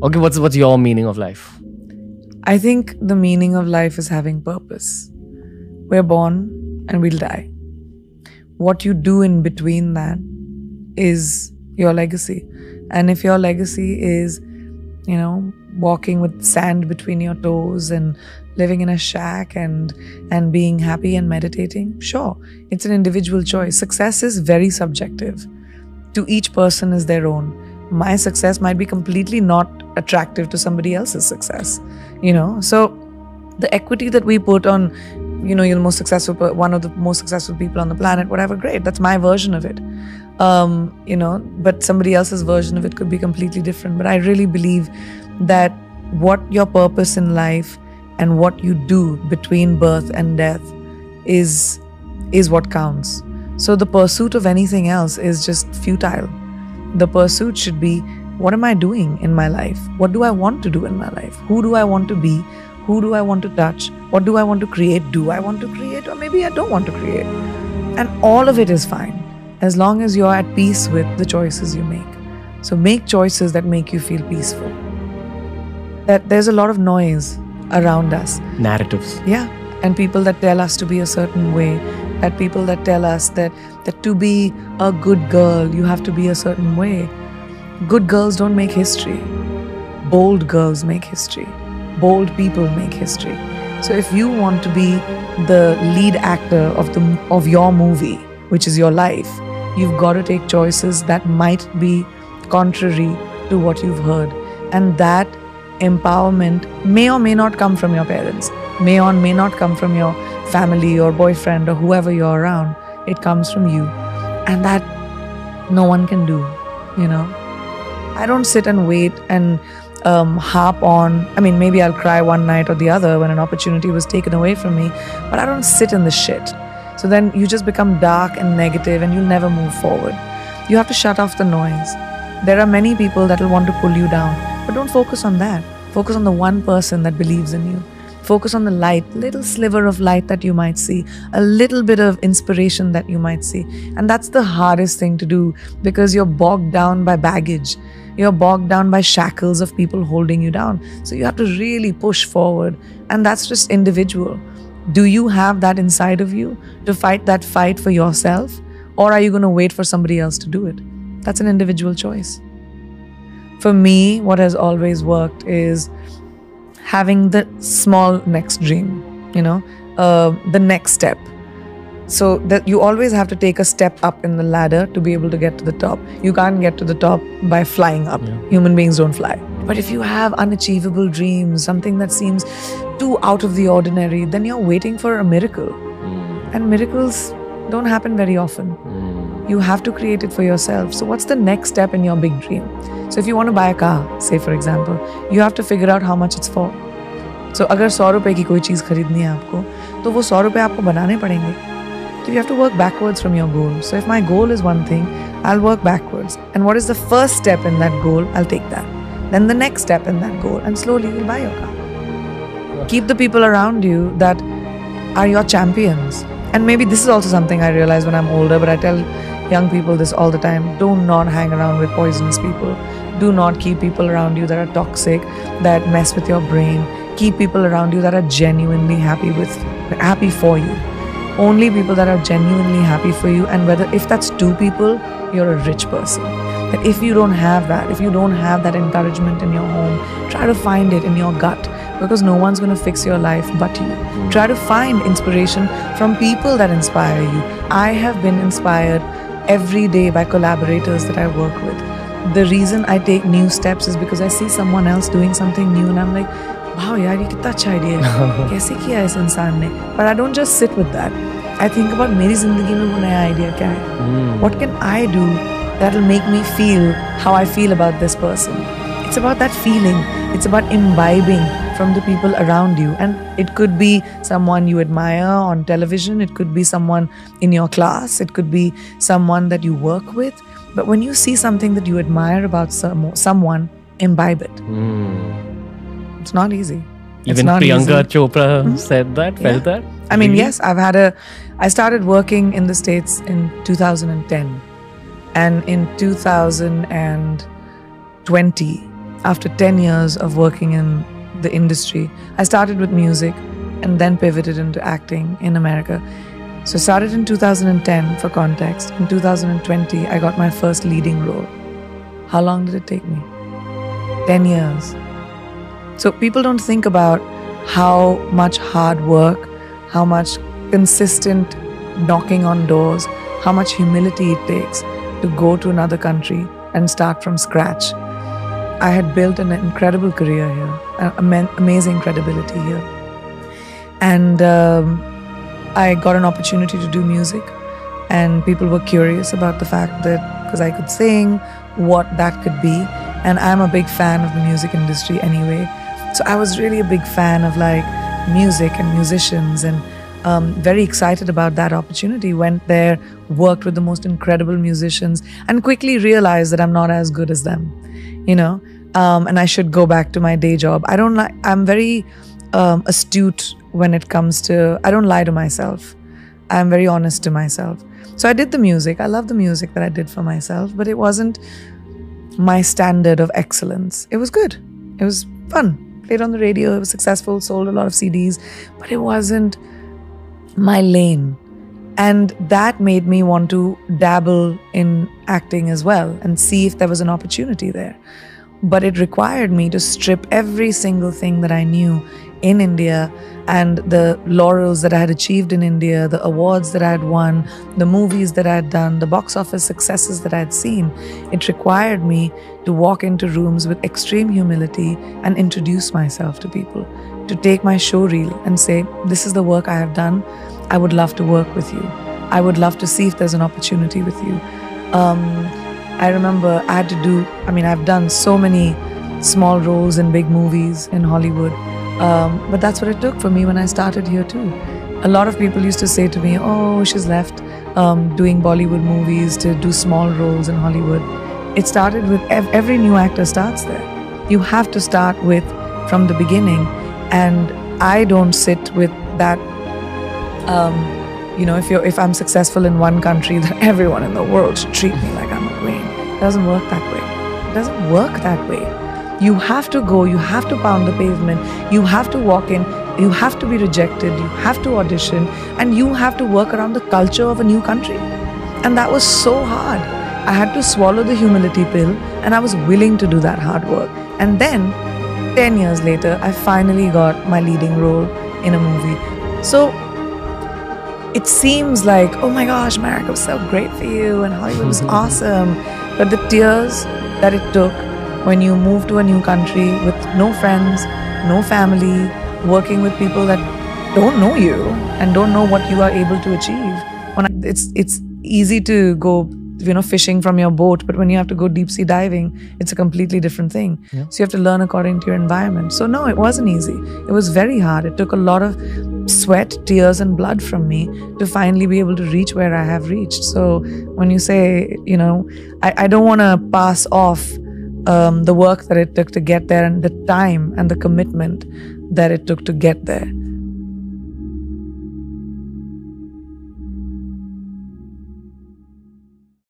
Okay, what's your meaning of life? I think the meaning of life is having purpose. We're born and we'll die. What you do in between that is your legacy. And if your legacy is, walking with sand between your toes and living in a shack and being happy and meditating, sure, it's an individual choice. Success is very subjective. To each person is their own. My success might be completely not attractive to somebody else's success, So the equity that we put on, you're the most successful, one of the most successful people on the planet, whatever, great. That's my version of it. But somebody else's version of it could be completely different. But I really believe that what your purpose in life and what you do between birth and death is what counts. So the pursuit of anything else is just futile. The pursuit should be, what am I doing in my life? What do I want to do in my life? Who do I want to be? Who do I want to touch? What do I want to create? Do I want to create? Or maybe I don't want to create. And all of it is fine, as long as you're at peace with the choices you make. So make choices that make you feel peaceful. That there's a lot of noise around us. Narratives. Yeah. And people that tell us to be a certain way. That people that tell us that to be a good girl, you have to be a certain way. Good girls don't make history. Bold girls make history. Bold people make history. So if you want to be the lead actor of your movie, which is your life, you've got to take choices that might be contrary to what you've heard. And that empowerment may or may not come from your parents, may or may not come from your family or boyfriend or whoever you're around. It comes from you. And that no one can do, I don't sit and wait and harp on. Maybe I'll cry one night or the other when an opportunity was taken away from me, but I don't sit in the shit. So then you just become dark and negative and you'll never move forward. You have to shut off the noise. There are many people that will want to pull you down, but don't focus on that. Focus on the one person that believes in you. Focus on the light, little sliver of light that you might see, a little bit of inspiration that you might see. And that's the hardest thing to do, because you're bogged down by baggage. You're bogged down by shackles of people holding you down. So you have to really push forward. And that's just individual. Do you have that inside of you to fight that fight for yourself? Or are you going to wait for somebody else to do it? That's an individual choice. For me, what has always worked is having the small next dream, the next step. So that you always have to take a step up in the ladder to be able to get to the top. You can't get to the top by flying up. Yeah. Human beings don't fly. But if you have unachievable dreams, something that seems too out of the ordinary, then you're waiting for a miracle. And miracles don't happen very often. You have to create it for yourself. So what's the next step in your big dream? So if you want to buy a car, say for example, you have to figure out how much it's for. So अगर 100 रुपए की कोई चीज़ खरीदनी है आपको, तो वो 100 रुपए आपको बनाने पड़ेंगे. So you have to work backwards from your goal. So if my goal is one thing, I'll work backwards. And what is the first step in that goal? I'll take that. Then the next step in that goal, and slowly you'll buy your car. Keep the people around you that are your champions. And maybe this is also something I realize when I'm older, but I tell young people this all the time. Do not hang around with poisonous people. Do not keep people around you that are toxic, that mess with your brain. Keep people around you that are genuinely happy for you. Only people that are genuinely happy for you, and if that's 2 people, you're a rich person. That if you don't have that, if you don't have that encouragement in your home, try to find it in your gut, because no one's going to fix your life but you. Try to find inspiration from people that inspire you. I have been inspired every day by collaborators that I work with. The reason I take new steps is because I see someone else doing something new and I'm like, wow, yaar, ye kitna acha idea hai. Kaise kiya is insaan ne? But I don't just sit with that. I think about meri zindagi mein wo naya idea kya hai? What can I do that will make me feel how I feel about this person? It's about that feeling. It's about imbibing from the people around you. And it could be someone you admire on television. It could be someone in your class. It could be someone that you work with. But when you see something that you admire about someone, imbibe it. It's not easy. Even Priyanka Chopra said that, felt that? I mean, yes, I started working in the States in 2010. And in 2020, after 10 years of working in the industry. I started with music and then pivoted into acting in America. So started in 2010 for context. In 2020, I got my first leading role. How long did it take me? 10 years. So people don't think about how much hard work, how much consistent knocking on doors, how much humility it takes to go to another country and start from scratch. I had built an incredible career here, amazing credibility here. And I got an opportunity to do music, and people were curious about the fact that, because I could sing, what that could be. And I'm a big fan of the music industry anyway. So I was really a big fan of like music and musicians, and very excited about that opportunity. Went there, worked with the most incredible musicians, and quickly realized that I'm not as good as them, you know, and I should go back to my day job. I'm very astute when it comes to, I don't lie to myself. I'm very honest to myself. So I did the music. I love the music that I did for myself, but it wasn't my standard of excellence. It was good. It was fun. Played on the radio. It was successful. Sold a lot of CDs, but it wasn't my lane. And that made me want to dabble in acting as well and see if there was an opportunity there. But it required me to strip every single thing that I knew in India and the laurels that I had achieved in India, the awards that I had won, the movies that I had done, the box office successes that I had seen. It required me to walk into rooms with extreme humility and introduce myself to people, to take my show reel and say, this is the work I have done. I would love to work with you. I would love to see if there's an opportunity with you. I remember I had to do, I've done so many small roles in big movies in Hollywood. But that's what it took for me when I started here too. A lot of people used to say to me, oh, she's left doing Bollywood movies to do small roles in Hollywood. It started with, every new actor starts there. You have to start with from the beginning. And I don't sit with that, if I'm successful in one country, then everyone in the world should treat me like I'm a queen. It doesn't work that way. It doesn't work that way. You have to go, you have to pound the pavement, you have to walk in, you have to be rejected, you have to audition, and you have to work around the culture of a new country. And that was so hard. I had to swallow the humility pill, and I was willing to do that hard work. And then, 10 years later, I finally got my leading role in a movie. So, it seems like, oh my gosh, America was so great for you, and Hollywood was awesome. But the tears that it took when you move to a new country with no friends, no family, working with people that don't know you and don't know what you are able to achieve. It's easy to go, fishing from your boat, but when you have to go deep sea diving, it's a completely different thing. Yeah. So you have to learn according to your environment. So no, it wasn't easy. It was very hard. It took a lot of sweat, tears, and blood from me to finally be able to reach where I have reached. So when you say, I don't want to pass off the work that it took to get there and the time and the commitment that it took to get there.